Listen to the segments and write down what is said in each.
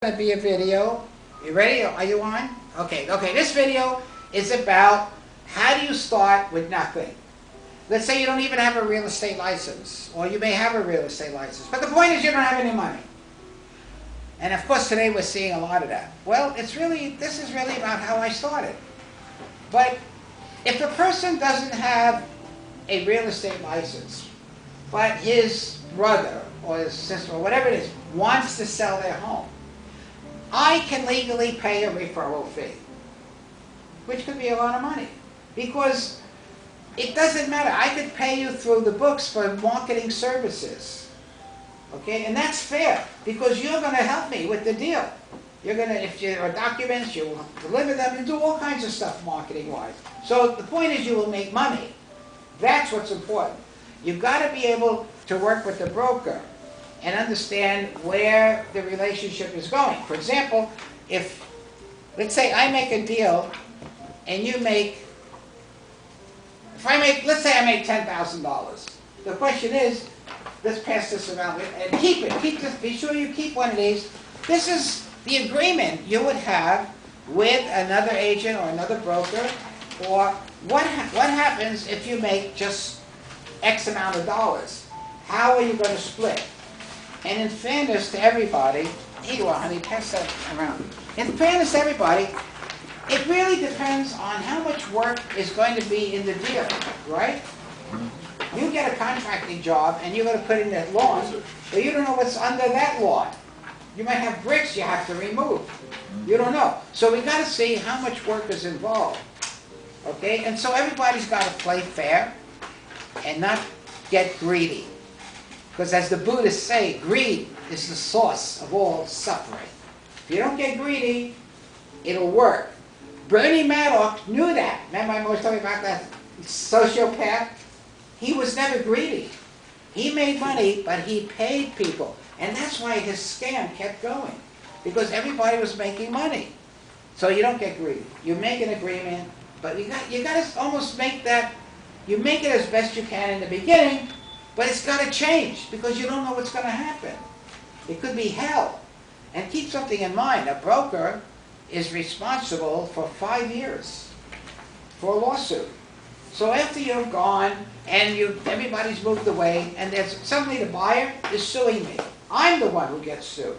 Going to be a video. You ready? Are you on? Okay, this video is about how do you start with nothing. Let's say you don't even have a real estate license, or you may have a real estate license, but the point is you don't have any money. And of course today we're seeing a lot of that. Well, this is really about how I started. But if a person doesn't have a real estate license, but his brother or his sister or whatever it is wants to sell their home, I can legally pay a referral fee, which could be a lot of money, because it doesn't matter. I could pay you through the books for marketing services, okay? And that's fair, because you're going to help me with the deal. You're going to, if there are documents, you will deliver them, you do all kinds of stuff marketing-wise. So the point is you will make money. That's what's important. You've got to be able to work with the broker and understand where the relationship is going. For example, let's say I make a deal and you make, let's say I make $10,000. The question is, let's pass this around and keep it. Be sure you keep one of these. This is the agreement you would have with another agent or another broker, or what happens if you make just X amount of dollars? How are you going to split? And in fairness to everybody, here you are, honey, pass that around. In fairness to everybody, it really depends on how much work is going to be in the deal, right? You get a contracting job and you're going to put in that lawn, but you don't know what's under that lawn. You might have bricks you have to remove. You don't know. So we got to see how much work is involved. Okay? And so everybody's got to play fair and not get greedy. Because as the Buddhists say, greed is the source of all suffering. If you don't get greedy, it'll work. Bernie Madoff knew that. Remember I was talking about that sociopath? He was never greedy. He made money, but he paid people. And that's why his scam kept going. Because everybody was making money. So you don't get greedy. You make an agreement, but you got to almost make that, you make it as best you can in the beginning, but it's got to change, because you don't know what's going to happen. It could be hell. And keep something in mind. A broker is responsible for 5 years for a lawsuit. So after you've gone and everybody's moved away, and suddenly the buyer is suing me. I'm the one who gets sued.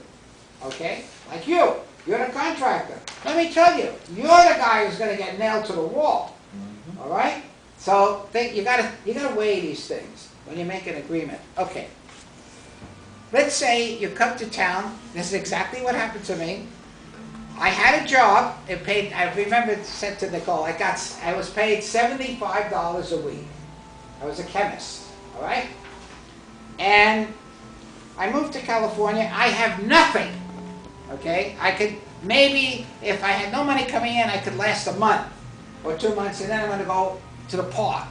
Okay? Like you. You're the contractor. Let me tell you, you're the guy who's going to get nailed to the wall. All right? So you gotta weigh these things when you make an agreement. Okay. Let's say you come to town. This is exactly what happened to me. I had a job. It paid. I remember it said to Nicole. I was paid $75 a week. I was a chemist. All right. And I moved to California. I have nothing. Okay. I could maybe, if I had no money coming in, I could last a month or 2 months, and then I'm going to go to the park.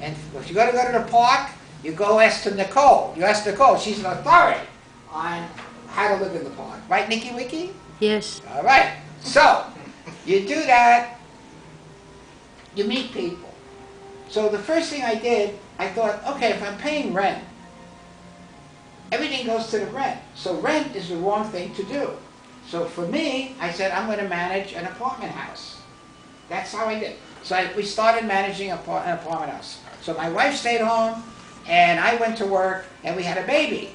And if you're going to go to the park, you go ask to Nicole. You ask Nicole. She's an authority on how to live in the park. Right, Nikki Wiki? Yes. All right. So, you do that. You meet people. So the first thing I did, I thought, okay, if I'm paying rent, everything goes to the rent. So rent is the wrong thing to do. So for me, I said, I'm going to manage an apartment house. That's how I did. So we started managing an apartment house. So my wife stayed home, and I went to work, and we had a baby,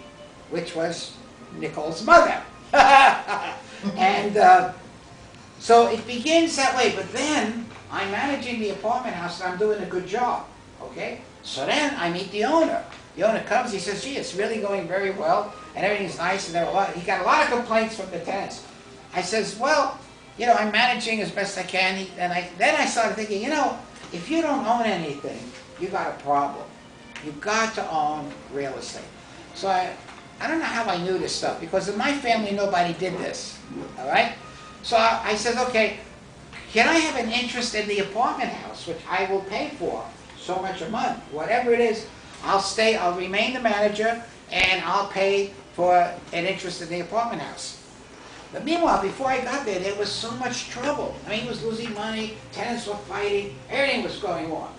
which was Nicole's mother. And so it begins that way. But then I'm managing the apartment house, and I'm doing a good job. Okay? So then I meet the owner. The owner comes, he says, gee, it's really going very well, and everything's nice, and he got a lot of complaints from the tenants. I says, well, you know, I'm managing as best I can. Then I started thinking, you know, if you don't own anything, you got a problem. You've got to own real estate. So I don't know how I knew this stuff, because in my family, nobody did this. All right? So I said, okay, can I have an interest in the apartment house, which I will pay for so much a month? Whatever it is, I'll remain the manager, and I'll pay for an interest in the apartment house. But meanwhile, before I got there was so much trouble. I mean, he was losing money, tenants were fighting, everything was going on.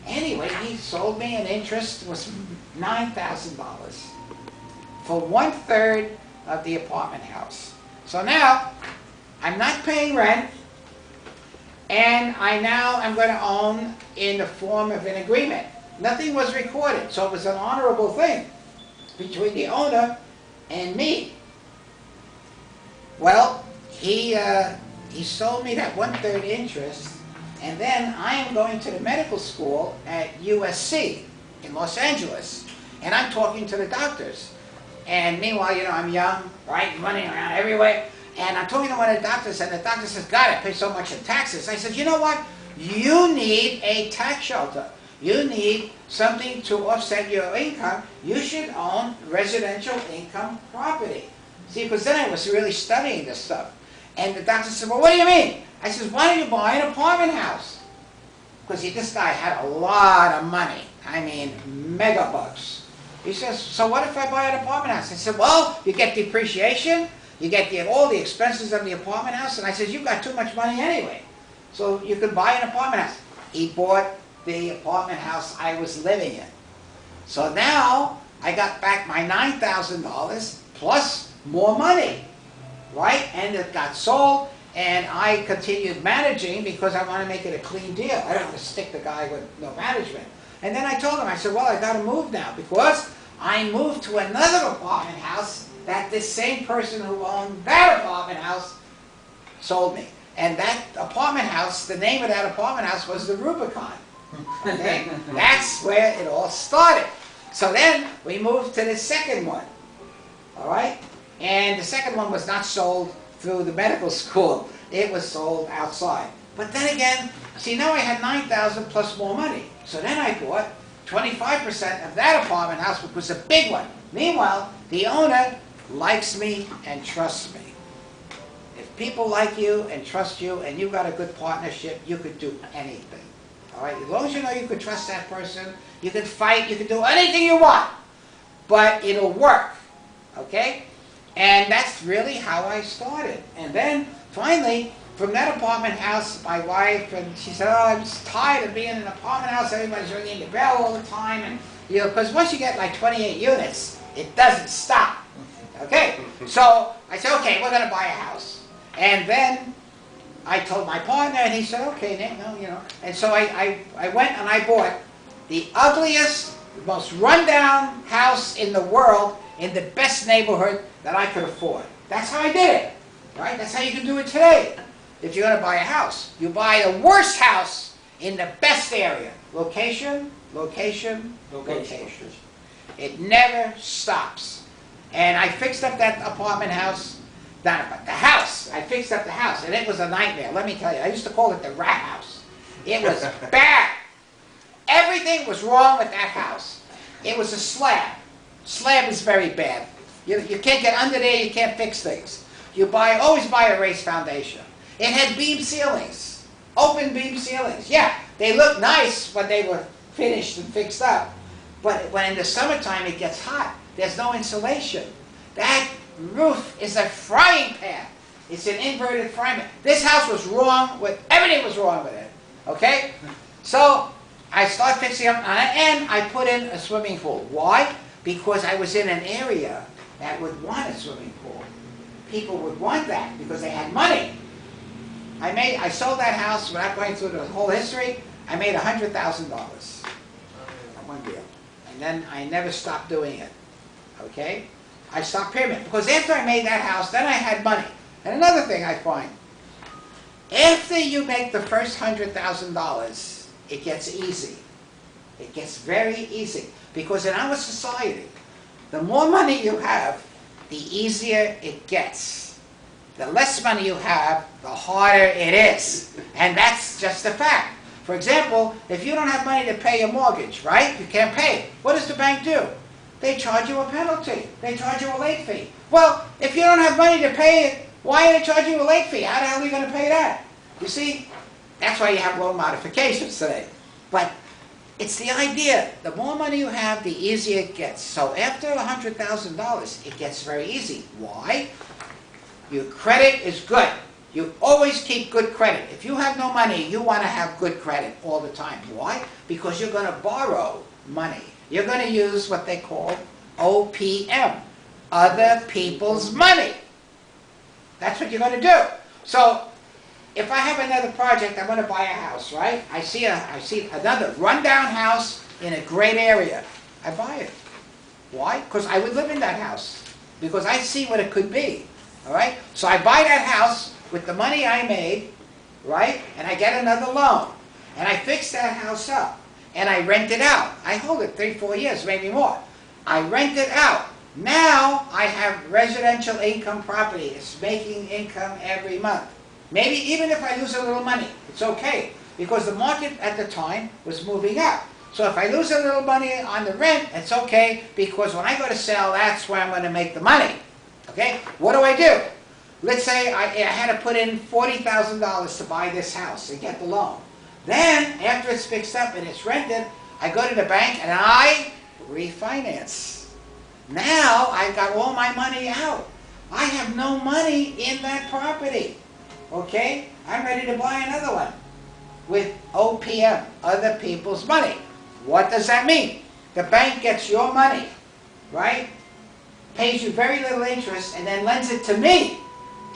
Anyway, he sold me an interest. It was $9,000 for 1/3 of the apartment house. So now, I'm not paying rent, and I now am going to own in the form of an agreement. Nothing was recorded, so it was an honorable thing between the owner and me. Well, he sold me that 1/3 interest, and then I am going to the medical school at USC in Los Angeles, and I'm talking to the doctors. And meanwhile, I'm young, right, running around everywhere, and I'm talking to one of the doctors, and the doctor says, God, I pay so much in taxes. I said, you know what? You need a tax shelter. You need something to offset your income. You should own residential income property. See, because then I was really studying this stuff. And the doctor said, well, what do you mean? I said, why don't you buy an apartment house? Because this guy had a lot of money. I mean, mega bucks. He says, so what if I buy an apartment house? I said, well, you get depreciation, you get all the expenses of the apartment house, and I said, you've got too much money anyway. So you could buy an apartment house. He bought the apartment house I was living in. So now I got back my $9,000 plus more money, right? And it got sold, and I continued managing because I want to make it a clean deal. I don't want to stick the guy with no management. And then I told him, I said, well, I got to move now because I moved to another apartment house that this same person who owned that apartment house sold me. And that apartment house, the name of that apartment house was the Rubicon. Okay? That's where it all started. So then we moved to the second one. All right? And the second one was not sold through the medical school. It was sold outside. But then again, see, now I had $9,000 plus more money. So then I bought 25% of that apartment house, which was a big one. Meanwhile, the owner likes me and trusts me. If people like you and trust you and you've got a good partnership, you could do anything. All right? As long as you know you could trust that person, you can fight, you can do anything you want. But it'll work. Okay? And that's really how I started. And then, finally, from that apartment house, my wife, and she said, oh, I'm just tired of being in an apartment house. Everybody's ringing the bell all the time. And, because once you get like 28 units, it doesn't stop. Okay? So I said, okay, we're going to buy a house. And then I told my partner, and he said, okay, Nick, no. And so I went and I bought the ugliest, most rundown house in the world in the best neighborhood that I could afford. That's how I did it. Right? That's how you can do it today. If you're going to buy a house, you buy the worst house in the best area. Location, location, location. It never stops. And I fixed up that apartment house. Not the house. I fixed up the house, and it was a nightmare. Let me tell you. I used to call it the rat house. It was bad. Everything was wrong with that house. It was a slab. Slab is very bad. You can't get under there. You can't fix things. You always buy a raised foundation. It had beam ceilings, open beam ceilings. Yeah, they look nice when they were finished and fixed up. But when in the summertime it gets hot, there's no insulation. That roof is a frying pan. It's an inverted frying pan. This house was wrong with, everything was wrong with it. Okay? So I started fixing up, and I put in a swimming pool. Why? Because I was in an area that would want a swimming pool. People would want that because they had money. I sold that house without going through the whole history. I made $100,000 on one deal. And then I never stopped doing it. Okay? I stopped pyramid. Because after I made that house, then I had money. And another thing I find, after you make the first $100,000, it gets easy. It gets very easy. Because in our society, the more money you have, the easier it gets. The less money you have, the harder it is. And that's just a fact. For example, if you don't have money to pay your mortgage, right? You can't pay it. What does the bank do? They charge you a penalty. They charge you a late fee. Well, if you don't have money to pay it, why are they charging you a late fee? How the hell are you going to pay that? You see, that's why you have loan modifications today. But it's the idea. The more money you have, the easier it gets. So after $100,000, it gets very easy. Why? Your credit is good. You always keep good credit. If you have no money, you want to have good credit all the time. Why? Because you're going to borrow money. You're going to use what they call OPM, other people's money. That's what you're going to do. So if I have another project, I'm going to buy a house, right? I see another rundown house in a great area. I buy it. Why? Because I would live in that house. Because I see what it could be. All right? So I buy that house with the money I made, right? And I get another loan. And I fix that house up. And I rent it out. I hold it 3-4 years, maybe more. I rent it out. Now I have residential income property. It's making income every month. Maybe even if I lose a little money, it's okay. Because the market at the time was moving up. So if I lose a little money on the rent, it's okay. Because when I go to sell, that's where I'm going to make the money. Okay? What do? Let's say I had to put in $40,000 to buy this house and get the loan. Then, after it's fixed up and it's rented, I go to the bank and I refinance. Now, I've got all my money out. I have no money in that property. Okay? I'm ready to buy another one with OPM, other people's money. What does that mean? The bank gets your money, right? Pays you very little interest and then lends it to me.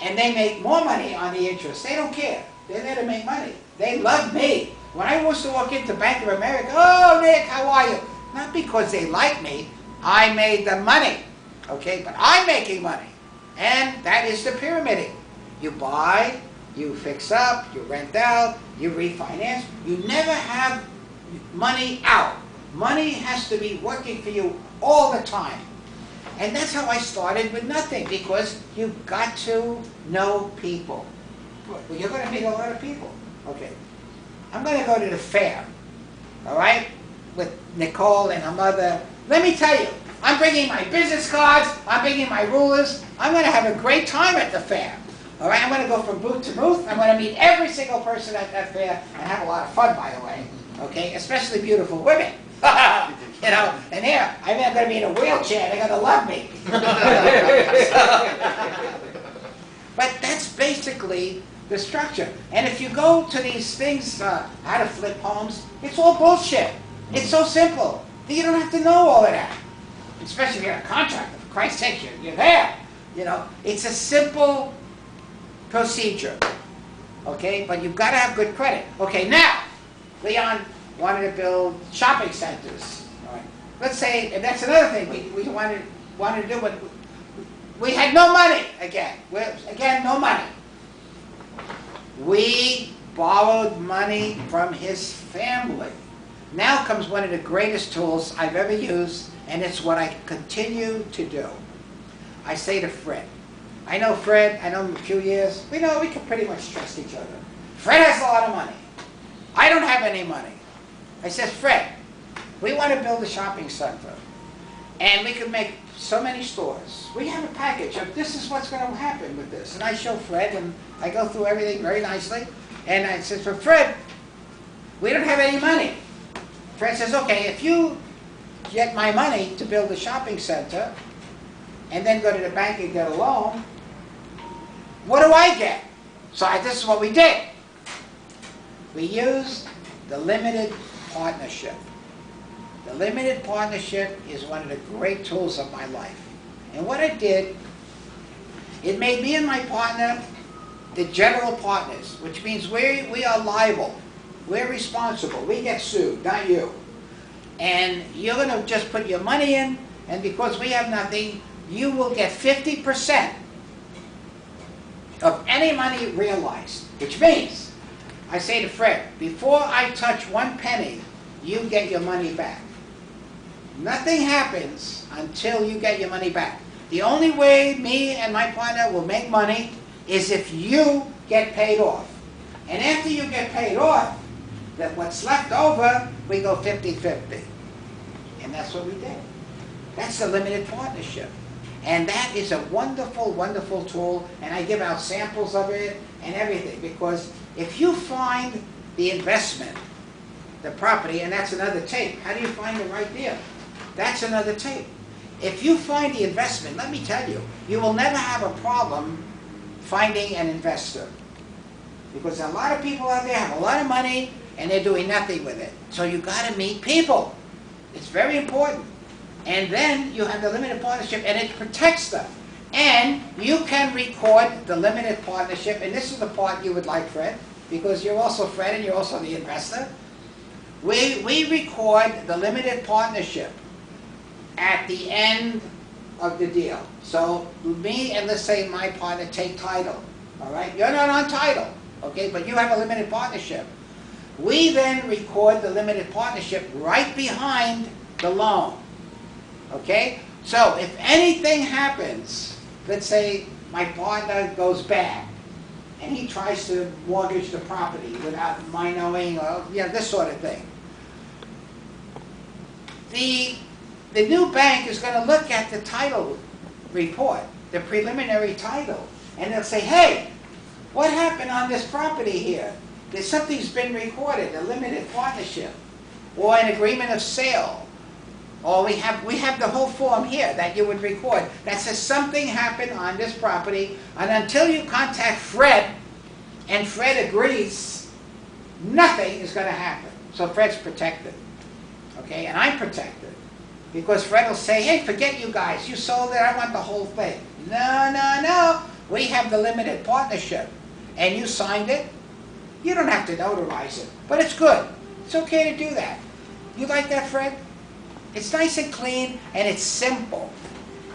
And they make more money on the interest. They don't care. They're there to make money. They love me. When I used to walk into Bank of America, oh, Nick, how are you? Not because they like me. I made the money. Okay? But I'm making money. And that is the pyramiding. You buy, you fix up, you rent out, you refinance. You never have money out. Money has to be working for you all the time. And that's how I started with nothing, because you've got to know people. Well, you're going to meet a lot of people. Okay. I'm going to go to the fair, all right, with Nicole and her mother. Let me tell you, I'm bringing my business cards, I'm bringing my rulers. I'm going to have a great time at the fair. All right, I'm going to go from booth to booth. I'm going to meet every single person at that fair and have a lot of fun, by the way. Okay, especially beautiful women. You know, and here, I'm going to be in a wheelchair, they're going to love me. But that's basically the structure. And if you go to these things, how to flip homes, it's all bullshit. It's so simple. You don't have to know all of that. Especially if you're a contractor, for Christ's sake, you're there. You know, it's a simple procedure. Okay, but you've got to have good credit. Okay, now, Leon wanted to build shopping centers. All right. Let's say, and that's another thing we wanted to do, but we had no money again. Again, no money. We borrowed money from his family. Now comes one of the greatest tools I've ever used, and it's what I continue to do. I say to Fred, I know Fred, I know him a few years, we can pretty much trust each other. Fred has a lot of money. I don't have any money. I said, Fred, we want to build a shopping center, and we can make so many stores. We have a package of this is what's going to happen with this. And I show Fred, and I go through everything very nicely. And I said, for Fred, we don't have any money. Fred says, okay, if you get my money to build a shopping center, and then go to the bank and get a loan, what do I get? So this is what we did. We used the limited partnership. The limited partnership is one of the great tools of my life. And what it did, it made me and my partner the general partners, which means we are liable. We're responsible. We get sued, not you. And you're going to just put your money in, and because we have nothing, you will get 50% of any money realized. Which means, I say to Fred, before I touch one penny, you get your money back. Nothing happens until you get your money back. The only way me and my partner will make money is if you get paid off. And after you get paid off, that what's left over, we go 50-50. And that's what we did. That's the limited partnership. And that is a wonderful, wonderful tool, and I give out samples of it and everything, because if you find the investment, the property, and that's another tape. How do you find the right deal? That's another tape. If you find the investment, let me tell you, you will never have a problem finding an investor. Because a lot of people out there have a lot of money, and they're doing nothing with it. So you got to meet people. It's very important. And then you have the limited partnership, and it protects them. And you can record the limited partnership, and this is the part you would like, Fred, because you're also Fred and you're also the investor. We record the limited partnership at the end of the deal. So me and, let's say, my partner take title, all right? You're not on title, okay, but you have a limited partnership. We then record the limited partnership right behind the loan, okay? So if anything happens, let's say my partner goes bad, and he tries to mortgage the property without my knowing, or this sort of thing. The new bank is going to look at the title report, the preliminary title, and they'll say, hey, what happened on this property here? Something's been recorded, a limited partnership, or an agreement of sale. Or we have the whole form here that you would record that says something happened on this property, and until you contact Fred, and Fred agrees, nothing is going to happen. So Fred's protected, okay, and I'm protected, because Fred will say, hey, forget you guys, you sold it, I want the whole thing. No, no, no, we have the limited partnership, and you signed it. You don't have to notarize it, but it's good. It's okay to do that. You like that, Fred? It's nice and clean, and it's simple.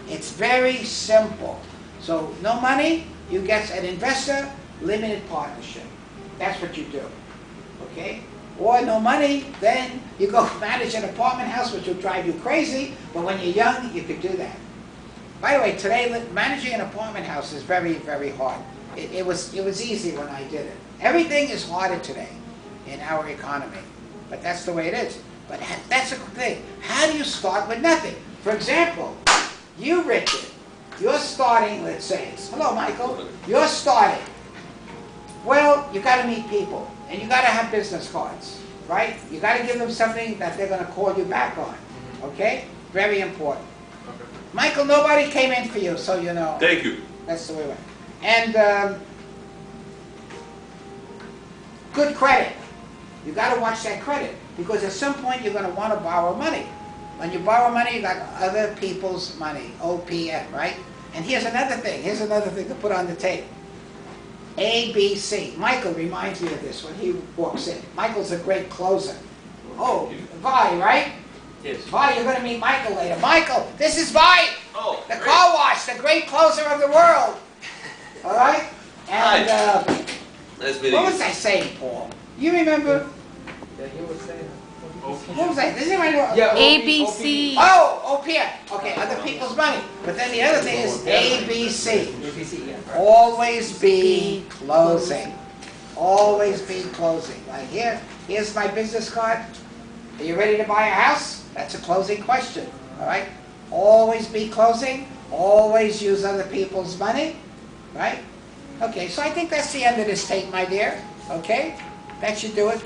It's very simple. So no money, you get an investor, limited partnership. That's what you do, okay? Or no money, then you go manage an apartment house, which will drive you crazy, but when you're young, you could do that. By the way, today, managing an apartment house is very, very hard. It was easy when I did it. Everything is harder today in our economy, but that's the way it is. But that's a thing. How do you start with nothing? For example, you, Richard, you're starting, let's say, hello, Michael, you're starting. Well, you got to meet people, and you got to have business cards, right? You got to give them something that they're going to call you back on, okay? Very important. Okay. Michael, nobody came in for you, so you know. Thank you. That's the way it went. And good credit. You got to watch that credit, because at some point you're going to want to borrow money. When you borrow money, you got other people's money, OPM, right? And here's another thing. Here's another thing to put on the tape. ABC. Michael reminds me of this when he walks in. Michael's a great closer. Oh, Vi, right? Yes. Vi, you're going to meet Michael later. Michael, this is Vi, Oh, the car wash, the great closer of the world. All right? And nice meeting what you. was I saying, Paul? You remember? Yeah, he was saying. What was I? Does anybody know? Yeah, ABC. Oh, OPM. Okay, other people's money. But then the other thing is ABC. ABC, yeah. Always be closing. Always be closing. Like here's my business card. Are you ready to buy a house? That's a closing question. All right? Always be closing. Always use other people's money. Right? Okay, so I think that's the end of this tape, my dear. Okay? That should do it.